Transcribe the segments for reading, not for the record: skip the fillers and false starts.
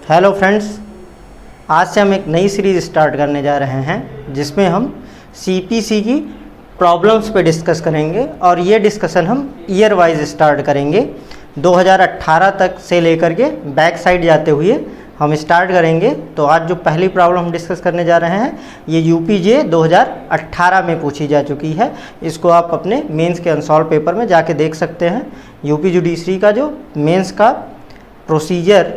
Hello friends, आज से हम एक नई सीरीज़ स्टार्ट करने जा रहे हैं जिसमें हम सीपीसी की प्रॉब्लम्स पे डिस्कस करेंगे और ये डिस्कशन हम ईयर वाइज स्टार्ट करेंगे। 2018 तक से लेकर के बैक साइड जाते हुए हम स्टार्ट करेंगे। तो आज जो पहली प्रॉब्लम हम डिस्कस करने जा रहे हैं ये यूपीजे 2018 में पूछी जा चुकी है। इसको आप अपने मेंस के अनसॉल्व पेपर में जाके देख सकते हैं। यूपी जुडिशरी का जो मेंस का प्रोसीजर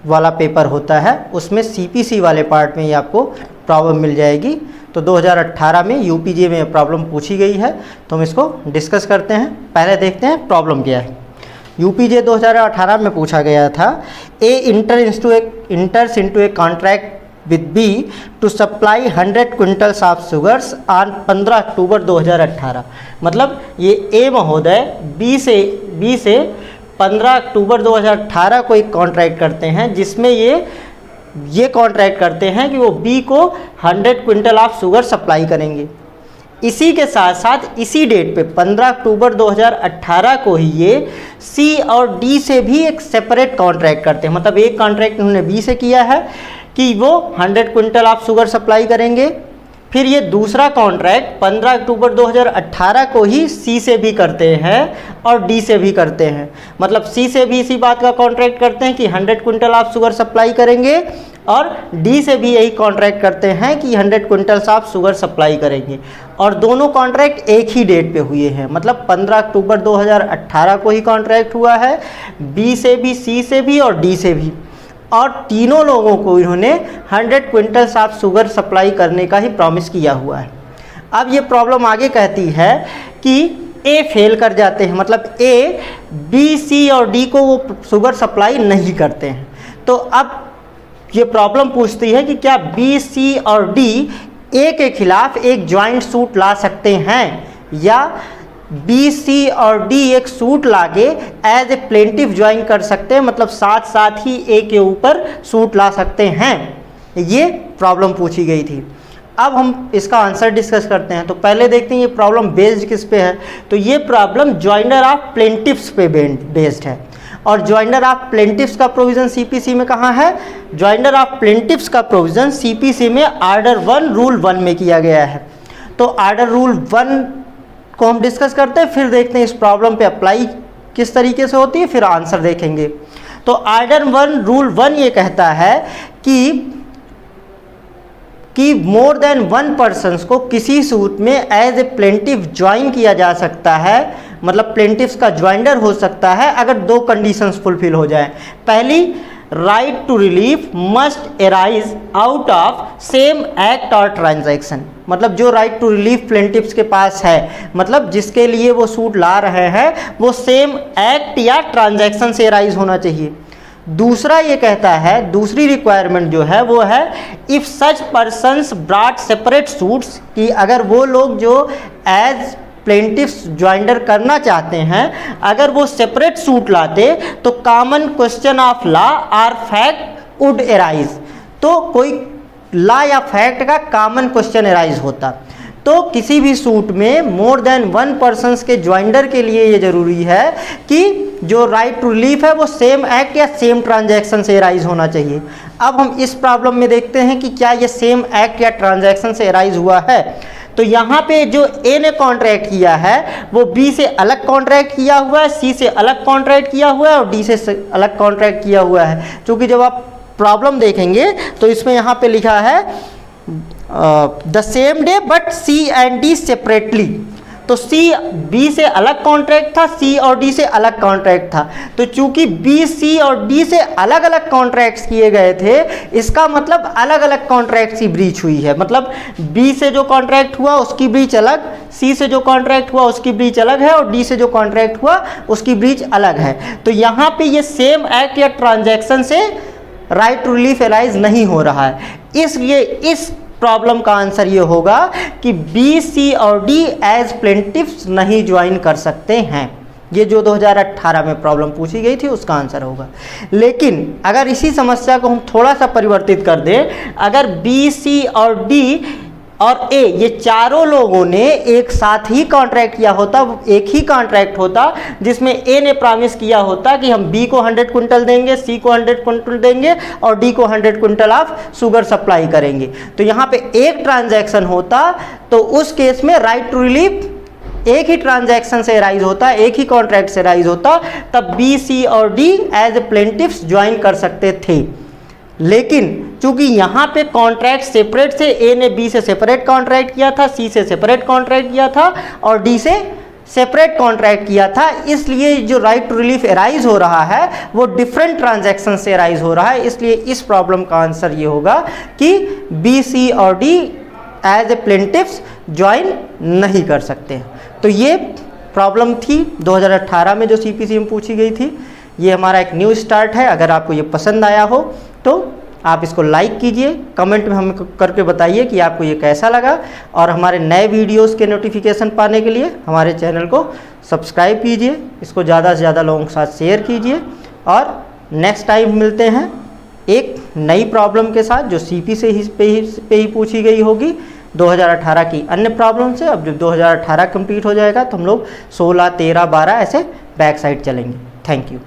वाला पेपर होता है उसमें सीपीसी वाले पार्ट में ही आपको प्रॉब्लम मिल जाएगी। तो 2018 में यूपीजे में प्रॉब्लम पूछी गई है, तो हम इसको डिस्कस करते हैं। पहले देखते हैं प्रॉब्लम क्या है। यूपीजे 2018 में पूछा गया था, A enters into a contract with B to supply 100 quintals of sugars on 15 October 2018। मतलब ये ए महोदय बी से 15 अक्टूबर 2018 को एक कॉन्ट्रैक्ट करते हैं जिसमें ये कॉन्ट्रैक्ट करते हैं कि वो बी को 100 क्विंटल ऑफ शुगर सप्लाई करेंगे। इसी के साथ साथ इसी डेट पे 15 अक्टूबर 2018 को ही ये सी और डी से भी एक सेपरेट कॉन्ट्रैक्ट करते हैं। मतलब एक कॉन्ट्रैक्ट उन्होंने बी से किया है कि वो 100 क्विंटल ऑफ शुगर सप्लाई करेंगे, फिर ये दूसरा कॉन्ट्रैक्ट 15 अक्टूबर 2018 को ही सी से भी करते हैं और डी से भी करते हैं। मतलब सी से भी इसी बात का कॉन्ट्रैक्ट करते हैं कि 100 क्विंटल ऑफ शुगर सप्लाई करेंगे और डी से भी यही कॉन्ट्रैक्ट करते हैं कि 100 क्विंटल्स ऑफ शुगर सप्लाई करेंगे। और दोनों कॉन्ट्रैक्ट एक ही डेट पे हुए हैं। मतलब 15 अक्टूबर 2018 को ही कॉन्ट्रैक्ट हुआ है, बी से भी, सी से भी और डी से भी। और तीनों लोगों को इन्होंने 100 क्विंटल्स ऑफ शुगर सप्लाई करने का ही प्रॉमिस किया हुआ है। अब ये प्रॉब्लम आगे कहती है कि ए फेल कर जाते हैं। मतलब ए, बी, सी और डी को वो शुगर सप्लाई नहीं करते हैं। तो अब ये प्रॉब्लम पूछती है कि क्या बी, सी और डी ए के खिलाफ एक जॉइंट सूट ला सकते हैं या बी, सी और डी एक सूट लाके एज ए प्लेंटिफ ज्वाइन कर सकते हैं। मतलब साथ साथ ही ए के ऊपर सूट ला सकते हैं। ये प्रॉब्लम पूछी गई थी। अब हम इसका आंसर डिस्कस करते हैं। तो पहले देखते हैं ये प्रॉब्लम बेस्ड किस पे है। तो ये प्रॉब्लम जॉइनर ऑफ प्लेंटिफ्स पे बेस्ड है। और जॉइनर ऑफ प्लेंटिफ्स का प्रोविजन सीपीसी में कहाँ है? जॉइनर ऑफ प्लेंटिफ्स का प्रोविजन सीपीसी में आर्डर 1 रूल 1 में किया गया है। तो आर्डर रूल 1 को हम डिस्कस करते हैं, फिर देखते हैं इस प्रॉब्लम पे अप्लाई किस तरीके से होती है, फिर आंसर देखेंगे। तो आर्डर 1 रूल 1 ये कहता है कि मोर देन 1 पर्सन्स को किसी सूट में एज ए प्लेंटिफ ज्वाइन किया जा सकता है। मतलब प्लेंटिफ्स का ज्वाइनर हो सकता है अगर 2 कंडीशंस फुलफिल हो जाए। पहली, right to relief must arise out of same act और ट्रांजैक्शन। मतलब जो राइट टू रिलीफ प्लेंटिफ्स के पास है, मतलब जिसके लिए वो सूट ला रहे हैं, वो सेम एक्ट या ट्रांजैक्शन से एराइज होना चाहिए। दूसरा ये कहता है, दूसरी रिक्वायरमेंट जो है वो है if such persons brought separate suits, कि अगर वो लोग जो एज प्लेंटिफ्स ज्वाइनर करना चाहते हैं अगर वो सेपरेट सूट लाते तो कॉमन क्वेश्चन ऑफ लॉ और फैक्ट वुड एराइज। तो कोई लॉ या फैक्ट का कॉमन क्वेश्चन एराइज होता। तो किसी भी सूट में मोर देन 1 पर्सन्स के ज्वाइनर के लिए ये जरूरी है कि जो राइट टू रिलीफ है वो सेम एक्ट या सेम ट्रांजैक्शन से एराइज होना चाहिए। अब हम इस प्रॉब्लम में देखते हैं कि क्या ये सेम एक्ट या ट्रांजैक्शन से एराइज हुआ है। तो यहाँ पे जो ए ने कॉन्ट्रैक्ट किया है वो बी से अलग कॉन्ट्रैक्ट किया हुआ है, सी से अलग कॉन्ट्रैक्ट किया हुआ है और डी से अलग कॉन्ट्रैक्ट किया हुआ है। क्योंकि जब आप प्रॉब्लम देखेंगे तो इसमें यहाँ पे लिखा है the same day but C and D separately. तो सी बी से अलग कॉन्ट्रैक्ट था, सी और डी से अलग कॉन्ट्रैक्ट था। तो चूंकि बी, सी और डी से अलग अलग कॉन्ट्रैक्ट्स किए गए थे, इसका मतलब अलग अलग कॉन्ट्रैक्ट्स की ब्रीच हुई है। मतलब बी से जो कॉन्ट्रैक्ट हुआ उसकी ब्रीच अलग, सी से जो कॉन्ट्रैक्ट हुआ उसकी ब्रीच अलग है और डी से जो कॉन्ट्रैक्ट हुआ उसकी ब्रीच अलग है। तो यहाँ पे ये सेम एक्ट या ट्रांजैक्शन से राइट टू रिलीफ एराइज नहीं हो रहा है। इसलिए इस प्रॉब्लम का आंसर ये होगा कि बी, सी और डी एज प्लेंटिफ्स नहीं ज्वाइन कर सकते हैं। ये जो 2018 में प्रॉब्लम पूछी गई थी उसका आंसर होगा। लेकिन अगर इसी समस्या को हम थोड़ा सा परिवर्तित कर दें, अगर बी, सी और डी और ए, ये चारों लोगों ने एक साथ ही कॉन्ट्रैक्ट किया होता, एक ही कॉन्ट्रैक्ट होता जिसमें ए ने प्रॉमिस किया होता कि हम बी को 100 क्विंटल देंगे, सी को 100 क्विंटल देंगे और डी को 100 क्विंटल ऑफ शुगर सप्लाई करेंगे। तो यहाँ पे एक ट्रांजैक्शन होता, तो उस केस में राइट टू रिलीफ एक ही ट्रांजैक्शन से राइज होता, एक ही कॉन्ट्रैक्ट से राइज होता, तब बी, सी और डी एज ए प्लेंटिफ्स ज्वाइन कर सकते थे। लेकिन चूंकि यहाँ पे कॉन्ट्रैक्ट सेपरेट थे, ए ने बी से सेपरेट कॉन्ट्रैक्ट किया था, सी से सेपरेट कॉन्ट्रैक्ट किया था और डी से सेपरेट कॉन्ट्रैक्ट किया था, इसलिए जो राइट टू रिलीफ अराइज हो रहा है वो डिफरेंट ट्रांजैक्शन से अराइज हो रहा है। इसलिए इस प्रॉब्लम का आंसर ये होगा कि बी, सी और डी एज ए प्लेंटिफ्स ज्वाइन नहीं कर सकते। तो ये प्रॉब्लम थी 2018 में जो सीपीसी में पूछी गई थी। ये हमारा एक न्यू स्टार्ट है। अगर आपको ये पसंद आया हो तो आप इसको लाइक कीजिए, कमेंट में हमें करके बताइए कि आपको ये कैसा लगा, और हमारे नए वीडियोस के नोटिफिकेशन पाने के लिए हमारे चैनल को सब्सक्राइब कीजिए, इसको ज़्यादा से ज़्यादा लोगों के साथ शेयर कीजिए। और नेक्स्ट टाइम मिलते हैं एक नई प्रॉब्लम के साथ जो सीपी से पे ही पूछी गई होगी 2018 की अन्य प्रॉब्लम से। अब जब 2018 कंप्लीट हो जाएगा तो हम लोग 16, 13, 12 ऐसे बैक साइड चलेंगे। Thank you.